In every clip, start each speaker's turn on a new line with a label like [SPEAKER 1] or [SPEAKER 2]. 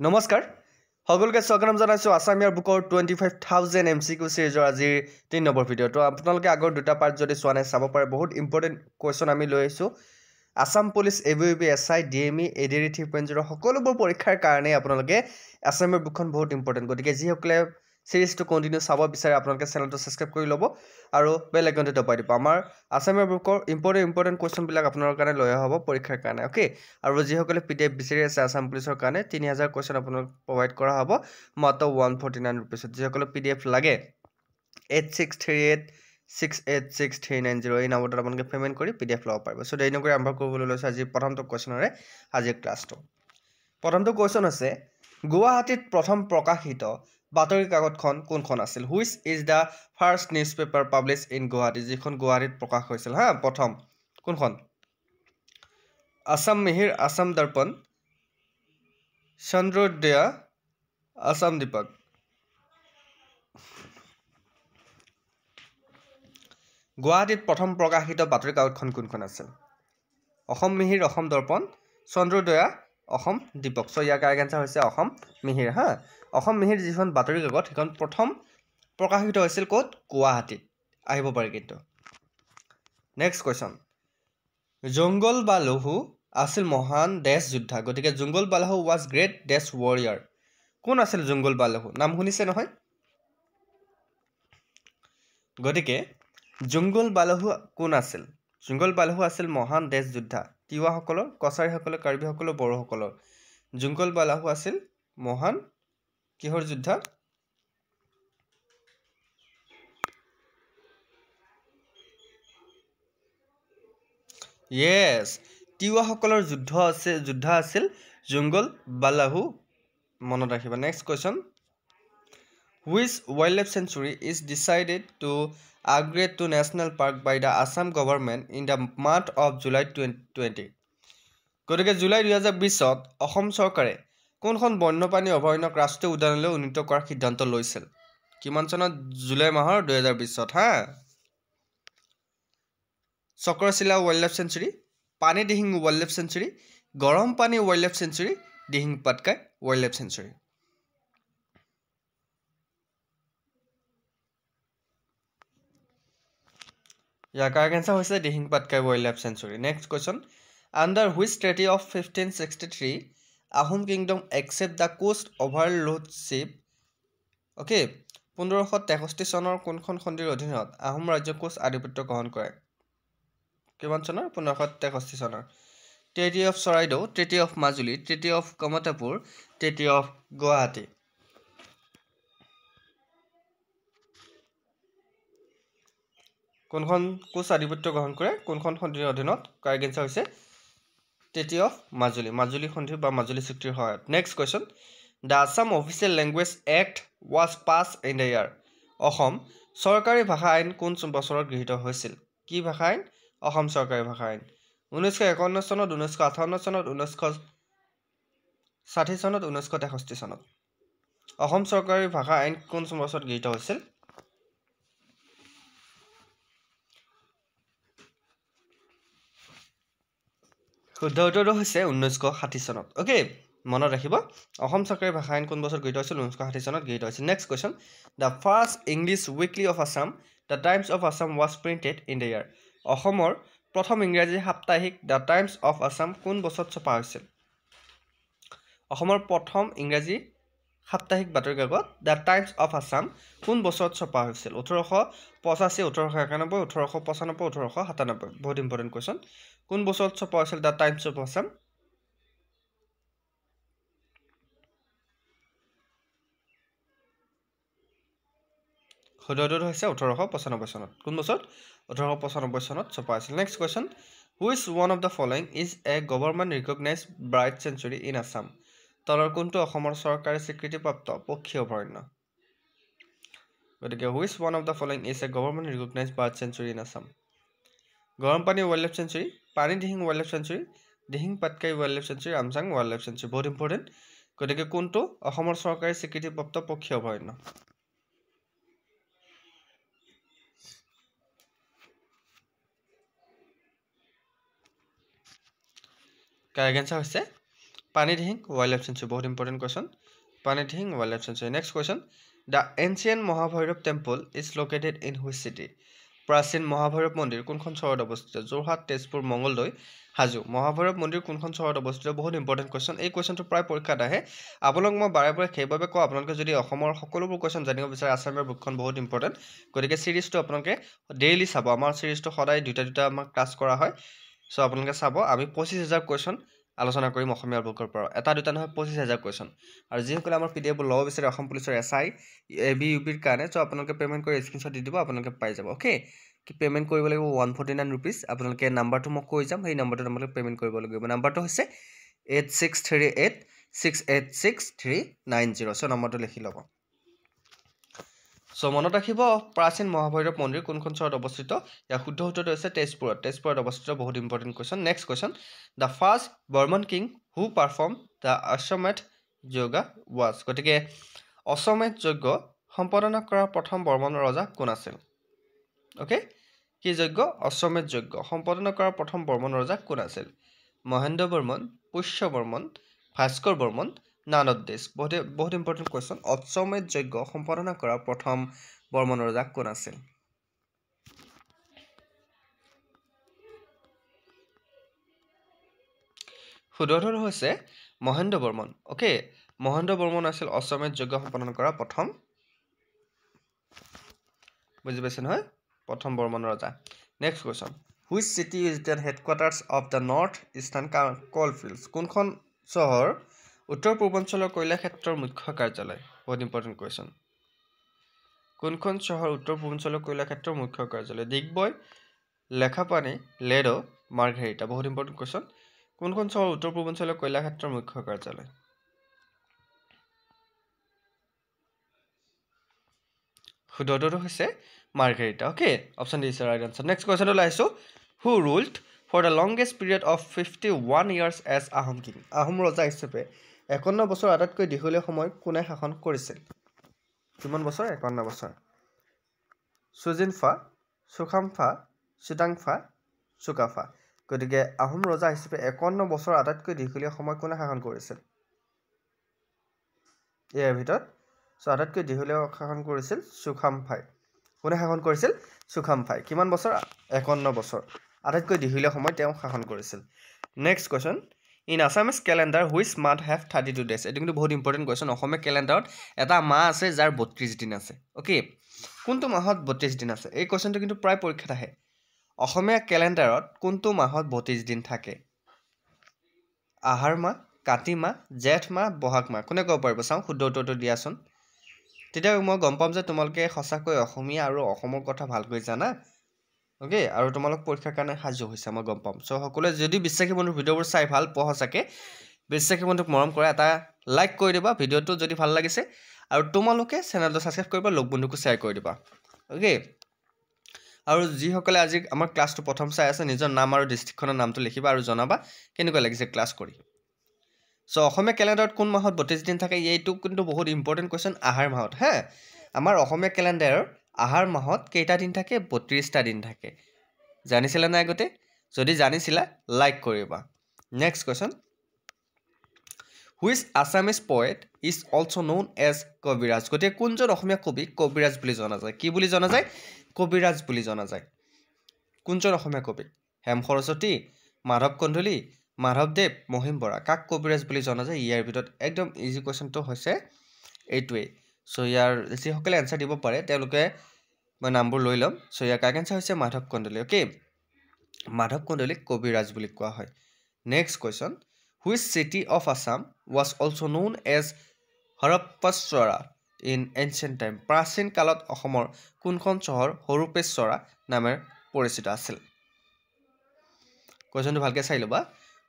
[SPEAKER 1] নমস্কাৰ সকলোকে স্বাগতম জনাইছো আসামিয়াৰ বুকৰ 25000 এমসিকিউ সিৰিজৰ আজিৰ 3 নম্বৰ ভিডিও তো আপোনালোকে আগৰ দুটা পাৰ্ট যদি চোৱা নাই চাব পাৰে বহুত ইম্পৰ্টেন্ট কোৱেশ্চন আমি লৈ আইছো Assam police ABB SI DME ADR 3.0 সকলোবোৰ পৰীক্ষাৰ কাৰণে আপোনালোকে আসামিয়াৰ বুকখন বহুত ইম্পৰ্টেন্ট গতিকে যি সকলে সিৰিজটো কন্টিনিউ চাব বিচাৰে আপোনালোকে চেনেলটো সাবস্ক্ৰাইব কৰি ল'ব আৰু বেল আইকনটো দবাই দিব আমাৰ আসামিয়াৰ বুকৰ ইম্পৰ্টেন্ট কোৱেশ্চন বিলাক আপোনালোকৰ কাৰণে লৈ হ'ব পৰীক্ষাৰ কাৰণে ওকে আৰু যি সকলে পিডিএফ বিচাৰি আছে আসাম পুলিচৰ কাৰণে 3000 কোৱেশ্চন আপোনালোক প্ৰভাইড কৰা হ'ব মাত্ৰ 149 रुपीस যি সকলে পিডিএফ লাগে 8638686390 এই নম্বৰটো আপোনালোকে পেমেন্ট কৰি পিডিএফ লব পাৰিব সো দেৰি নকৰি আৰম্ভ কৰিবলৈ লৈছো আজি প্ৰথমটো কোৱেশ্চনৰে আজি ক্লাছটো প্ৰথমটো কোৱেশ্চন আছে গুৱাহাটীত প্ৰথম প্ৰকাশিত বাতৰি কাকতখন কোনখন আছিল which is the first newspaper published in Guwahati যিখন গুৱাহাটীত প্ৰকাশ হৈছিল হা প্ৰথম কোনখন আসাম মিহিৰ আসাম দৰ্পণ চন্দ্ৰোদয়া আসাম দীপক গুৱাহাটীত প্ৰথম প্ৰকাশিত বাতৰি কাকতখন কোনখন আছিল অসম মিহিৰ অসম দৰ্পণ চন্দ্ৰোদয়া অসম দীপক সো ইয়াৰ কাৰেক্ট আনসাৰ হৈছে অসম মিহিৰ হা অসম মিহিৰ যিখন বাতৰি কাকত সেইখন প্ৰথম প্ৰকাশিত হৈছিল ক'ত গুৱাহাটীত আহিব পাৰে কিন্তু নেক্সট কোৱেশ্চন জংগল বা লহু আছিল মহান দেশ যোদ্ধা গতিকে জংগল বালহু was great death warrior কোন আছিল জংগল বালহু নাম শুনিছে নহয় গতিকে জংগল বালহু কোন আছিল জংগল বালহু আছিল মহান দেশ যোদ্ধা তিৱা সকলৰ কছাৰী সকলৰ কাৰ্বি সকলৰ বড়ো সকলৰ জংগল বালহু আছিল মহান কিহৰ যোদ্ধা yes তিৱা সকলৰ যোদ্ধা আছিল জংগল বালহু মনত ৰাখিবা next question which wildlife sanctuary is decided to upgrade to national park by the Assam government in the month of July 2020 গতিকে জুলাই 2020 অসম চৰকাৰে কোনখন বন্যপ্ৰাণী অভয়াৰণ্যক ৰাষ্ট্ৰীয় উদ্যানলৈ উন্নীত কৰাৰ সিদ্ধান্ত লৈছিল কিমান চনত জুলাই মাহৰ 2020 হা চক্ৰশিলা wildlife sanctuary Panidihing wildlife sanctuary Garampani wildlife sanctuary Dihing Patkai wildlife sanctuary ইয়াৰ কাৰেক্ট আনসাৰ হৈছে Dihing Patkai wildlife sanctuary next question under which treaty of 1563 Ahom kingdom accept the coast overlordship okay 1563 চনৰ কোনখন সন্ধিৰ অধীনত আহোম ৰাজ্য কোচ আধিপত্য গ্ৰহণ কৰে কিমান চনৰ 1563 চনৰ Treaty of Charaidau Treaty of Majuli Treaty of Kamatapur Treaty of Guwahati কোনখন কোচ আধিপত্য গ্ৰহণ কৰে কোনখন সন্ধিৰ অধীনত কাৰেক্ট আনসাৰ হৈছে Treaty of Majuli সন্ধি বা মাজুলী চুক্তিৰ সহায়ত next question The Assam Official Language Act was passed in the year Assam চৰকাৰী ভাষা আইন কোন বছৰত গৃহীত হৈছিল কি ভাষা আইন অসম চৰকাৰী ভাষা আইন 1951 চনত 1958 চনত 1960 চনত 1963 চনত অসম চৰকাৰী ভাষা আইন কোন বছৰত গৃহীত হৈছিল শুদ্ধ উত্তৰটো হৈছে 1960 চনত ওকে মনত ৰাখিব অসম চৰকাৰী ভাষা আইন কোন বছৰত গৃহীত হৈছিল 1960 চনত গৃহীত হৈছিল next question The first English weekly of Assam The Times of Assam was printed in the year অসমৰ প্ৰথম ইংৰাজী সাপ্তাহিক The Times of Assam কোন বছৰত ছপা হৈছিল অসমৰ প্ৰথম ইংৰাজী সাপ্তাহিক বাতৰি কাকত The Times of Assam কোন বছৰত ছপা হৈছিল 1885 1891 1895 1897 বহুত ইম্পৰ্টেন্ট কোৱেশ্চন কোন বছৰত ছপা হৈছিল The Times of Assam শুদ্ধটো হৈছে 1895 চনত কোন বছৰত 1895 চনত ছপা হৈছিল next question which one of the following is a government recognized bird sanctuary in Assam তলৰ কোনটো অসমৰ চৰকাৰী স্বীকৃতিপ্ৰাপ্ত পক্ষী অভয়াৰণ্য গতিকে which one of the following is a government recognized bird sanctuary in Assam গৰম পানী wildlife sanctuary Panidihing wildlife sanctuary Dihing Patkai wildlife sanctuary Amchang wildlife sanctuary বহুত ইম্পৰ্টেন্ট গতিকে কোনটো অসমৰ চৰকাৰী স্বীকৃতিপ্ৰাপ্ত পক্ষী অভয়াৰণ্য কাৰেক্ট আনসাৰ হৈছে পানীদিহিং ৱাইল্ড লাইফ চেঞ্চুৰী বহুত important question Panidihing wild life sanctuary next question the ancient Mahabhairav temple is located in which city প্ৰাচীন মহাভৈৰৱ মন্দিৰ কোনখন চহৰত অৱস্থিত যোৰহাট তেজপুৰ মংগলদৈ হাজো মহাভৈৰৱ মন্দিৰ কোনখন চহৰত অৱস্থিত বহুত ইম্পৰ্টেণ্ট কুৱেশ্যন এই কুৱেশ্যনটো প্ৰায় পৰীক্ষাত আহে আপোনালোক মই বাৰে বাৰে সেইবাবে কওঁ আপোনালোকে যদি অসমৰ সকলোবোৰ কুৱেশ্যন জানিব বিচাৰে আছামীয়া বুকখন বহুত ইম্পৰ্টেণ্ট গতিকে চিৰিজটো আপোনালোকে ডেইলি চাব আমাৰ চিৰিজটো সদায় দুটা আমাক ক্লাছ কৰা হয় চ' আপোনালোকে চাব আমি 25,000 কুৱেশ্যন আলোচনা কৰিম অসমীয়া বুকৰ পৰা এটা দুটা নহয় 25,000 কুৱেশ্যন আৰু যিসকলে আমাৰ PDF ল'ব বিচাৰে অসম পুলিচৰ SI AB UPৰ কাৰণে চ' আপোনালোকে পে'মেণ্ট কৰি স্ক্ৰীনশ্বট দি দিব আপোনালোকে পাই যাব অ'কে কি পে'মেণ্ট কৰিব লাগিব 149 rupees আপোনালোকে নাম্বাৰটো মই কৈ যাম সেই নাম্বাৰটো আপোনালোকে পে'মেণ্ট কৰিব লাগিব নাম্বাৰটো হৈছে 8638686390 চ' নম্বৰটো লিখি ল'ব চ' মনত ৰাখিব প্ৰাচীন মহাভৈৰৱ মন্দিৰ কোনখন চহৰত অৱস্থিত ইয়াৰ শুদ্ধ উত্তৰটো হৈছে তেজপুৰত অৱস্থিত বহুত important question next question the first Varman king who perform the Ashwamedha yoga was গতিকে অশ্বমেধ যজ্ঞ সম্পাদনা কৰা প্ৰথম বৰ্মন ৰজা কোন আছিল অ'কে কি যজ্ঞ অশ্বমেধ যজ্ঞ সম্পাদনা কৰা প্ৰথম বৰ্মন ৰজা কোন আছিল মহেন্দ্ৰ বৰ্মন পুষ্য বৰ্মন ভাস্কৰ বৰ্মন নানদেশ বহুত ইম্পৰ্টেণ্ট কুৱেশ্যন অশ্বমেধ যজ্ঞ সম্পাদনা কৰা প্ৰথম বৰ্মন ৰজা কোন আছিল শুদ্ধটো হৈছে মহেন্দ্ৰ বৰ্মন অ'কে মহেন্দ্ৰ বৰ্মন আছিল অশ্বমেধ যজ্ঞ সম্পাদনা কৰা প্ৰথম বুজি পাইছে নহয় প্ৰথম বৰ্মন ৰজা next question which city is the headquarters of the North Eastern Coalfields কোনখন চহৰ উত্তৰ পূৰ্বাঞ্চলৰ কয়লা ক্ষেত্ৰৰ মুখ্য কাৰ্যালয় বহুত ইম্পৰ্টেণ্ট কুৱেশ্যন কোনখন চহৰ উত্তৰ পূৰ্বাঞ্চলৰ কয়লা ক্ষেত্ৰৰ মুখ্য কাৰ্যালয় ডিগবয় লেখাপানী লেডো মাৰ্ঘেৰিটা বহুত ইম্পৰ্টেণ্ট কুৱেশ্যন কোনখন চহৰ উত্তৰ পূৰ্বাঞ্চলৰ কয়লা ক্ষেত্ৰৰ মুখ্য কাৰ্যালয় শুদ্ধটো হৈছে Margherita okay option D is the right answer next কুৱেশ্যনটো লাইছোঁ who ruled for the longest period of 51 years as Ahom king Ahom ৰজা হিচাপে 51 বছৰ আটাইতকৈ দীঘলীয়া সময় কোনে শাসন কৰিছিল কিমান বছৰ 51 বছৰ সুজিনফা সুখামফা চুটাংফা চুকাফা গতিকে আহোম ৰজা হিচাপে 51 বছৰ আটাইতকৈ দীঘলীয়া সময় কোনে শাসন কৰিছিল ইয়াৰ ভিতৰত আটাইতকৈ দীঘলীয়া শাসন কৰিছিল সুখামফাই কোনে শাসন কৰিছিল সুখামফাই কিমান বছৰ 51 বছৰ আটাইতকৈ দীঘলীয়া সময় তেওঁ শাসন কৰিছিল next question in Assamese calendar which month have 32 days এইটো কিন্তু বহুত ইম্পৰ্টেণ্ট কুৱেশ্যন অসমীয়া কেলেণ্ডাৰত এটা মাহ আছে যাৰ 32 দিন আছে অ'কে কোনটো মাহত 32 দিন আছে এই কুৱেশ্যনটো কিন্তু প্ৰায় পৰীক্ষাত আহে অসমীয়া কেলেণ্ডাৰত কোনটো মাহত 32 দিন থাকে আহাৰ মাহ কাতি মাহ জেঠ মাহ বহাগ মাহ কোনে ক'ব পাৰিব চাওঁ শুদ্ধ উত্তৰটো দিয়াচোন তেতিয়া মই গম পাম যে তোমালোকে সঁচাকৈ অসমীয়া আৰু অসমৰ কথা ভালকৈ জানা অ'কে আৰু তোমালোক পৰীক্ষাৰ কাৰণে সাজু হৈছে মই গম পাম চ' সকলোৱে যদি বিশ্বাসী বন্ধু ভিডিঅ'বোৰ চাই ভাল পোৱা সঁচাকৈ বিশ্বাসী বন্ধুক মৰম কৰা এটা লাইক কৰি দিবা ভিডিঅ'টো যদি ভাল লাগিছে আৰু তোমালোকে চেনেলটো ছাবস্ক্ৰাইব কৰিবা লগ বন্ধুকো শ্বেয়াৰ কৰি দিবা অ'কে আৰু যিসকলে আজি আমাৰ ক্লাছটো প্ৰথম চাই আছে নিজৰ নাম আৰু ডিষ্ট্ৰিক্টখনৰ নামটো লিখিবা আৰু জনাবা কেনেকুৱা লাগিছে ক্লাছ কৰি চ' অসমীয়া কেলেণ্ডাৰত কোন মাহত 32 দিন থাকে এইটো কিন্তু বহুত ইম্পৰ্টেণ্ট কুৱেশ্যন আহাৰ মাহত হা আমাৰ অসমীয়া কেলেণ্ডাৰৰ আহাৰ মাহত কেইটা দিন থাকে 32টা দিন থাকে জানিছিলা নাই আগতে যদি জানিছিলা লাইক কৰিবা next question which Assamese poet is also' known as Kaviraj গতিকে কোনজন অসমীয়া কবি কবিৰাজ বুলি জনা যায় কি বুলি জনা যায় কবিৰাজ বুলি জনা যায় কোনজন অসমীয়া কবি হেম সৰস্বতী মাধৱ কন্দলী মাধৱদেৱ মহিম বৰা কাক কবিৰাজ বুলি জনা যায় ইয়াৰ ভিতৰত একদম ইজি কুৱেশ্যনটো হৈছে এইটোৱেই চ' ইয়াৰ যিসকলে এনচাৰ দিব পাৰে তেওঁলোকে মই নামবোৰ লৈ ল'ম চ' ইয়াৰ কাৰেক্ট এনচাৰ হৈছে মাধৱ কন্দলী অ'কে মাধৱ কন্দলীক কবিৰাজ বুলি কোৱা হয় next question which city of Assam was also' known as Haruppeswara in ancient time প্ৰাচীন কালত অসমৰ কোনখন চহৰ হৰূপেশ্বৰা নামেৰে পৰিচিত আছিল কুৱেশ্যনটো ভালকৈ চাই ল'বা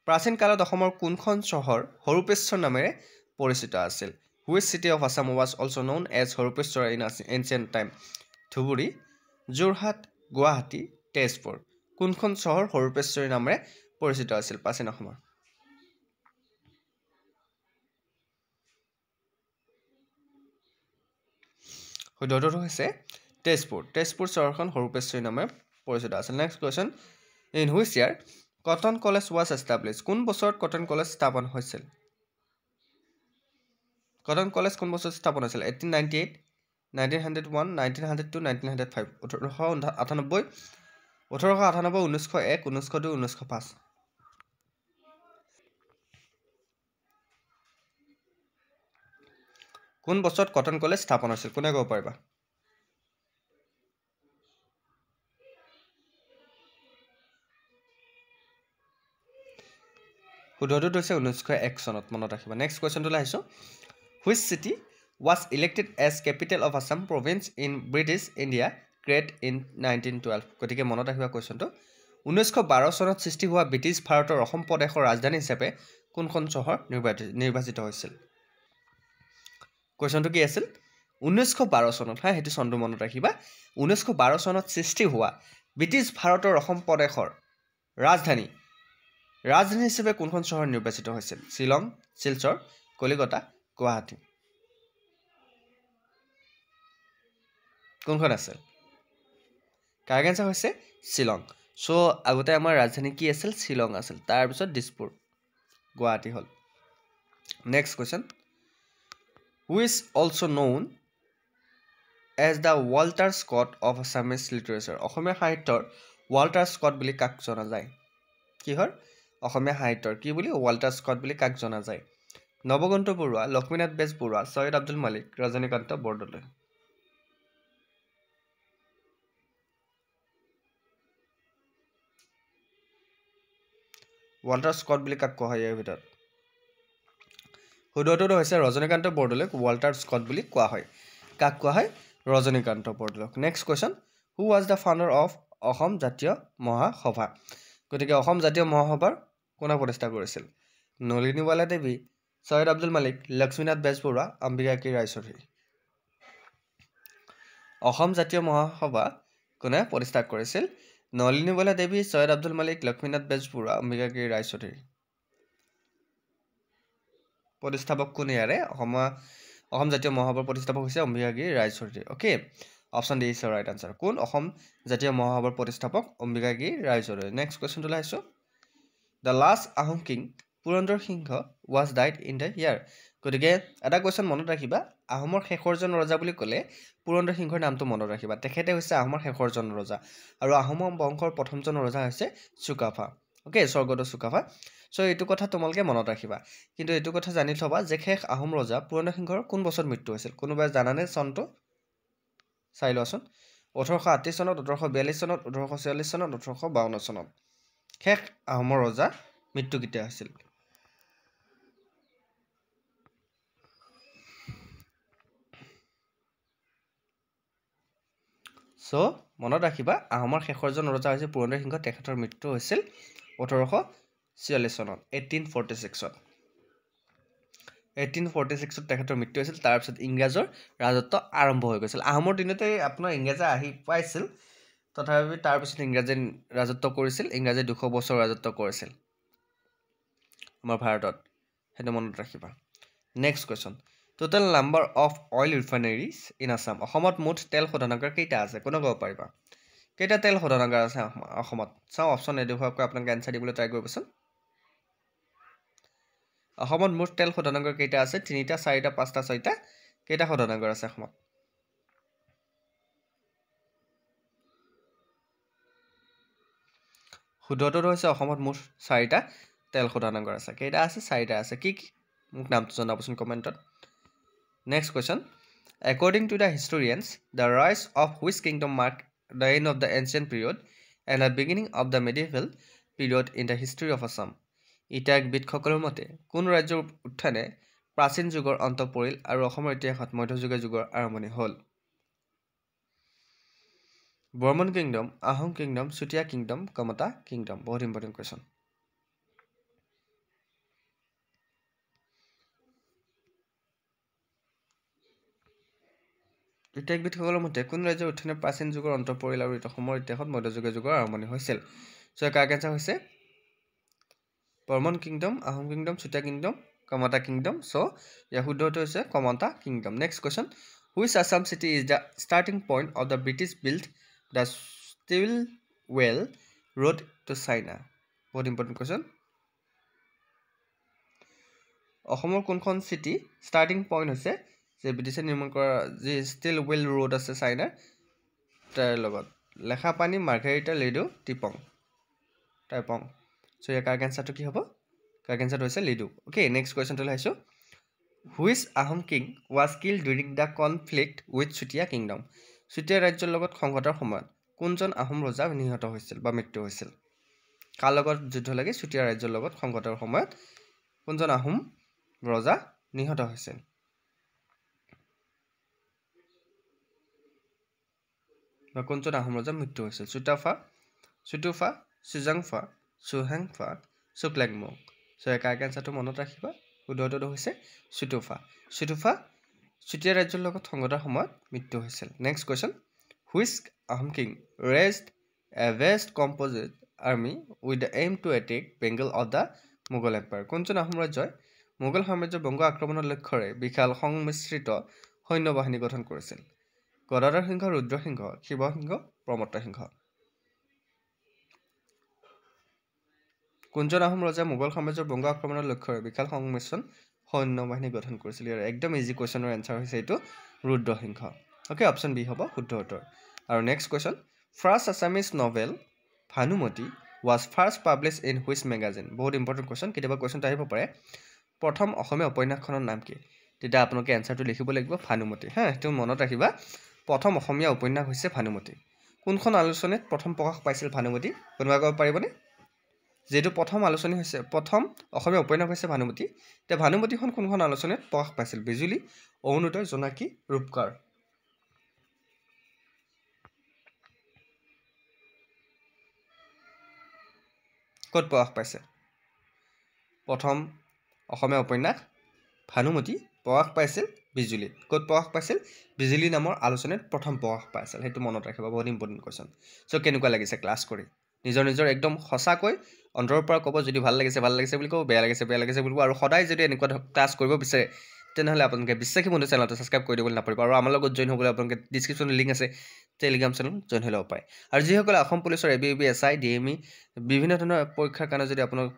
[SPEAKER 1] প্ৰাচীন কালত অসমৰ কোনখন চহৰ হৰূপেশ্বৰ নামেৰে পৰিচিত আছিল which city of Assam was also' known as Haruppeswara in ancient time Dhubri Jorhat Guwahati Tezpur কোনখন চহৰ হৰূপেশ্বৰী নামেৰে পৰিচিত আছিল প্ৰাচীন অসমৰ শুদ্ধটো হৈছে তেজপুৰ চহৰখন হৰূপেশ্বৰী নামেৰে পৰিচিত আছিল next question in which year cotton college was establish কোন বছৰত কটন কলেজ স্থাপন হৈছিল কটন কলেজ কোন বছৰত স্থাপন হৈছিল 1898 1901 1902 1905 1898 1898 1901 1902 1905 কোন বছৰত কটন কলেজ স্থাপন হৈছিল কোনে ক'ব পাৰিবা শুদ্ধটো হৈছে 1901 চনত মনত ৰাখিবা নেক্সট কোৱেশ্চনটো আহিছো which city was elected as capital of Assam province in British India created in 1912 গতিকে মনত ৰাখিবা কোৱেশ্চনটো 1912 চনত সৃষ্টি হোৱা ব্ৰিটিছ ভাৰতৰ অসম প্ৰদেশৰ ৰাজধানী হিচাপে কোনখন চহৰ নিৰ্বাচিত হৈছিল কোৱেশ্চনটো কি আছিল 1912 চনত হা হেতু চনটো মনত ৰাখিবা 1912 চনত সৃষ্টি হোৱা ব্ৰিটিছ ভাৰতৰ অসম প্ৰদেশৰ ৰাজধানী হিচাপে কোনখন চহৰ নিৰ্বাচিত হৈছিল শিলং শিলচৰ কলিকতা গুৱাহাটী কোনখন আছিল কাৰেক্ট আনসাৰ হৈছে শিলং সো আগতে আমাৰ ৰাজধানী কি আছিল শিলং আছিল তাৰ পিছত দিছপুৰ গুৱাহাটী হল next question who is also known as the Walter Scott of Assamese literature অসমীয়া সাহিত্যৰ ওয়াল্টাৰ স্কট বুলি কাক জনা যায় কিহৰ অসমীয়া সাহিত্যৰ কি বুলি ওয়াল্টাৰ স্কট বুলি কাক জনা যায় নৱগন্ত বৰুৱা লক্ষ্মীনাথ বেজবৰুৱা সৈয়দ আব্দুল মালিক ৰজনীকান্ত বৰদলৈ ওয়াল্টাৰ স্কট বুলি কাক কোৱা হয় ইয়াৰ ভিতৰত শুদ্ধটো হৈছে ৰজনীকান্ত বৰদলৈক ওয়াল্টাৰ স্কট বুলি কোৱা হয় কাক কোৱা হয় ৰজনীকান্ত বৰদলৈক next question who was the founder of Asom Jatiya Mahasabha গতিকে অসম জাতীয় মহাসভাৰ কোনে প্ৰতিষ্ঠা কৰিছিল নলিনীৱালা দেৱী সৈয়দ আব্দুল মালিক লক্ষ্মীনাথ বেজবৰুৱা অম্বিকাগিৰি ৰায়চৌধুৰী অসম জাতীয় মহাসভা কোনে প্ৰতিষ্ঠা কৰিছিল নলিনীৱালা দেৱী সৈয়দ আব্দুল মালিক লক্ষ্মীনাথ বেজবৰুৱা অম্বিকাগিৰি ৰায়চৌধুৰী প্ৰতিষ্ঠাপক কোন ইয়াৰে অসম জাতীয় মহাসভাৰ প্ৰতিষ্ঠাপক হৈছে Ambikagiri Raichoudhury okay option D is right answer কোন অসম জাতীয় মহাসভাৰ প্ৰতিষ্ঠাপক অম্বিকাগিৰি ৰায়চৌধুৰী নেক্সট কোৱেশ্চনটো লাইছো the last Ahom king Purandar Singha was died in the year গতিকে এটা কোৱেশ্চন মনত ৰাখিবা আহোমৰ শেষৰজন ৰজা বুলি ক'লে পুৰন্দৰ সিংহৰ নামটো মনত ৰাখিবা তেখেতে হৈছে আহোমৰ শেষৰজন ৰজা আৰু আহোম বংশৰ প্ৰথমজন ৰজা হৈছে চুকাফা ওকে স্বৰ্গদেউ চুকাফা সো এইটো কথা তোমালোকে মনত ৰাখিবা কিন্তু এইটো কথা জানি থবা যে শেষ আহোম ৰজা পুৰন্দৰ সিংহৰ কোন বছৰত মৃত্যু হৈছিল কোনোবাই জানানে চনটো চাই লোৱাচোন 1838 চনত 1842 চনত 1846 চনত 1852 চনত শেষ আহোমৰ ৰজা মৃত্যু কেতিয়া হৈছিল সো মনত ৰাখিবা আহোমৰ শেষৰজন ৰজা হৈছে পুৰন্দৰ সিংহ তেখেতৰ মৃত্যু হৈছিল 1846 চনত 1846 ত 1846 ত তেখেতৰ মৃত্যু হৈছিল তাৰ পিছত ইংৰাজৰ ৰাজত্ব আৰম্ভ হৈ গৈছিল আহোমৰ দিনতে আপোনাৰ ইংৰাজে আহি পাইছিল তথাপি তাৰ পিছত ইংৰাজে ৰাজত্ব কৰিছিল ইংৰাজে 200 বছৰ ৰাজত্ব কৰিছিল আমাৰ ভাৰতত হেতু মনত ৰাখিবা next question total number of oil refineries in Assam অসমত মুঠ তেল শোধনাগাৰ কেইটা আছে কোনে ক'ব পাৰিবা কেইটা তেল শোধনাগাৰ আছে অসমত চাও অপশ্যন এডুখোৱাকৈ আপোনাক আনসাৰ দিবলৈ ট্ৰাই কৰিবচোন অসমত মুঠ তেল শোধনাগাৰ কেইটা আছে 3টা 4টা 5টা 6টা কেইটা শোধনাগাৰ আছে অসমত শুদ্ধটো হৈছে অসমত মুঠ 4টা তেল শোধনাগাৰ আছে কেইটা আছে 4টা আছে কি মোক নামটো জনাবচোন কমেন্টত next question according to the historians the rise of which kingdom marked the end of the ancient period and the beginning of the medieval period in the history of Assam ইতিহাসবিদসকলৰ মতে কোন ৰাজ্যৰ উত্থানে প্ৰাচীন যুগৰ অন্ত পৰিল আৰু অসমৰ ইতিহাসত মধ্যযুগীয় যুগৰ আৰম্ভণি হ'ল Barman kingdom Ahom kingdom Chutia kingdom Kamata kingdom বহুত ইম্পৰ্টেন্ট কোৱেশ্চন ইতিহাসবিদসকলৰ মতে কোন ৰাজ্যৰ উত্থানে প্ৰাচীন যুগৰ অন্ত পৰিল আৰু অসমৰ ইতিহাসত মধ্যযুগীয় যুগৰ আৰম্ভণি হৈছিল সো কাৰেক্ট আনসাৰ হৈছে Barman kingdom Ahom kingdom Chutia kingdom Kamata kingdom so ইয়াৰ শুদ্ধটো হৈছে Kamata kingdom next question which Assam city is the starting point of the British built the Stilwell Road to China বহুত ইম্পৰ্টেন্ট কোৱেশ্চন অসমৰ কোনখন চিটি ষ্টাৰ্টিং পইণ্ট হৈছে যে ব্ৰিটিছে নিৰ্মাণ কৰা যি ষ্টিল ৱেল ৰোড আছে চাইনাৰ তাৰ লগত লেখাপানী মাৰ্ঘেৰিটা লিডু টিপং চ' ইয়াৰ কাৰেক্ট এনচাৰটো কি হ'ব কাৰেক্ট এনচাৰটো হৈছে লিডু অ'কে নেক্সট কুৱেশ্যনটো আহিছোঁ which Ahom king was kill during the conflict with Chutia kingdom Chutia ৰাজ্যৰ লগত সংঘাতৰ সময়ত কোনজন আহোম ৰজা নিহত হৈছিল বা মৃত্যু হৈছিল কাৰ লগত যুদ্ধ লাগি চুতীয়া ৰাজ্যৰ লগত সংঘাতৰ সময়ত কোনজন আহোম ৰজা নিহত হৈছিল বা কোনজন আহোম ৰজা মৃত্যু হৈছিল চুতুফা চুজাংফা চুহেংফা চুকলেংমুং চ' এই কাৰেক্ট এনচাৰটো মনত ৰাখিবা শুদ্ধটো হৈছে চুতুফা চুতীয়া ৰাজ্যৰ লগত সংঘাতৰ সময়ত মৃত্যু হৈছিল next question which Ahom king raised a vast composite army with the aim to attack Bengal of the Mughal empire কোনজন আহোম ৰাজ্যই মোগল সাম্ৰাজ্যৰ বংগ আক্ৰমণৰ লক্ষ্যৰে বিশাল সংমিশ্ৰিত সৈন্য বাহিনী গঠন কৰিছিল গদাধৰ সিংহ ৰুদ্ৰসিংহ শিৱসিংহ প্ৰমত্ত সিংহ কোনজন আহোম ৰজাই মোগল সাম্ৰাজ্যৰ বংগ আক্ৰমণৰ লক্ষ্যৰে বিশাল সংমিশ্ৰণ সৈন্য বাহিনী গঠন কৰিছিল ইয়াৰ একদম ইজি কুৱেশ্যনৰ এনচাৰ হৈছে এইটো ৰুদ্ৰসিংহ অ'কে অপশ্যন বি হ'ব শুদ্ধ উত্তৰ আৰু next question first Assamese novel Bhanumati was first publish in which magazine বহুত ইম্পৰ্টেণ্ট কুৱেশ্যন কেতিয়াবা কুৱেশ্যনটো আহিব পাৰে প্ৰথম অসমীয়া উপন্যাসখনৰ নাম কি তেতিয়া আপোনালোকে এনচাৰটো লিখিব লাগিব ভানুমতি হা সেইটো মনত ৰাখিবা প্ৰথম অসমীয়া উপন্যাস হৈছে ভানুমতি কোনখন আলোচনীত প্ৰথম প্ৰকাশ পাইছিল ভানুমতি কোনোবা ক'ব পাৰিবনে যেটো প্ৰথম আলোচনী হৈছে প্ৰথম অসমীয়া উপন্যাস হৈছে ভানুমতি তে ভানুমতিখন কোনখন আলোচনীত প্ৰকাশ পাইছিল বিজুলী অৰুণোদয় জোনাকী ৰূপকাৰ ক'ত প্ৰকাশ পাইছে প্ৰথম অসমীয়া উপন্যাস ভানুমতি প্ৰকাশ পাইছিল বিজুলী ক'ত প্ৰকাশ পাইছিল বিজুলী নামৰ আলোচনীত প্ৰথম প্ৰকাশ পাইছিল সেইটো মনত ৰাখিবা বহুত ইম্পৰ্টেণ্ট কুৱেশ্যন চ' কেনেকুৱা লাগিছে ক্লাছ কৰি নিজৰ একদম সঁচাকৈ অন্তৰৰ পৰা ক'ব যদি ভাল লাগিছে বুলি ক'ব বেয়া লাগিছে বুলি ক'ব আৰু সদায় যদি এনেকুৱা ক্লাছ কৰিব বিচাৰে তেনেহ'লে আপোনালোকে বিশ্বাসী বন্ধু চেনেলটো ছাবস্ক্ৰাইব কৰি দিবলৈ নাপাহৰিব আৰু আমাৰ লগত জইন হ'বলৈ আপোনালোকে ডিছক্ৰিপশ্যনত লিংক আছে টেলিগ্ৰাম চেনেল জইন হৈ ল'ব পাৰে আৰু যিসকলে অসম পুলিচৰ ABUB SI DME বিভিন্ন ধৰণৰ পৰীক্ষাৰ কাৰণে যদি আপোনালোক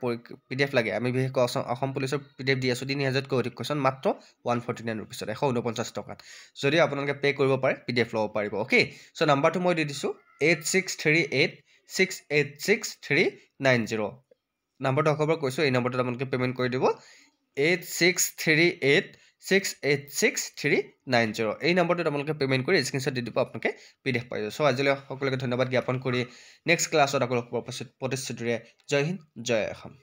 [SPEAKER 1] PDF লাগে আমি বিশেষকৈ অসম পুলিচৰ PDF দি আছোঁ 3000তকৈ অধিক কুৱেশ্যন মাত্ৰ 149 ৰুপিছত 149 টকাত যদি আপোনালোকে পে' কৰিব পাৰে PDF ল'ব পাৰিব অ'কে চ' নাম্বাৰটো মই দি দিছোঁ 8638686390 নাম্বাৰটো আকৌ কৈছোঁ এই নম্বৰটোত আপোনালোকে পে'মেণ্ট কৰি দিব 8638686390 এই নম্বৰটোত আপোনালোকে পে'মেণ্ট কৰি স্ক্ৰীনশ্বট দি দিব আপোনালোকে PDF পাই যাব চ' আজিলৈ সকলোকে ধন্যবাদ জ্ঞাপন কৰি নেক্সট ক্লাছত আকৌ প্ৰতিশ্ৰুতিৰে জয় হিন্দ জয় অসম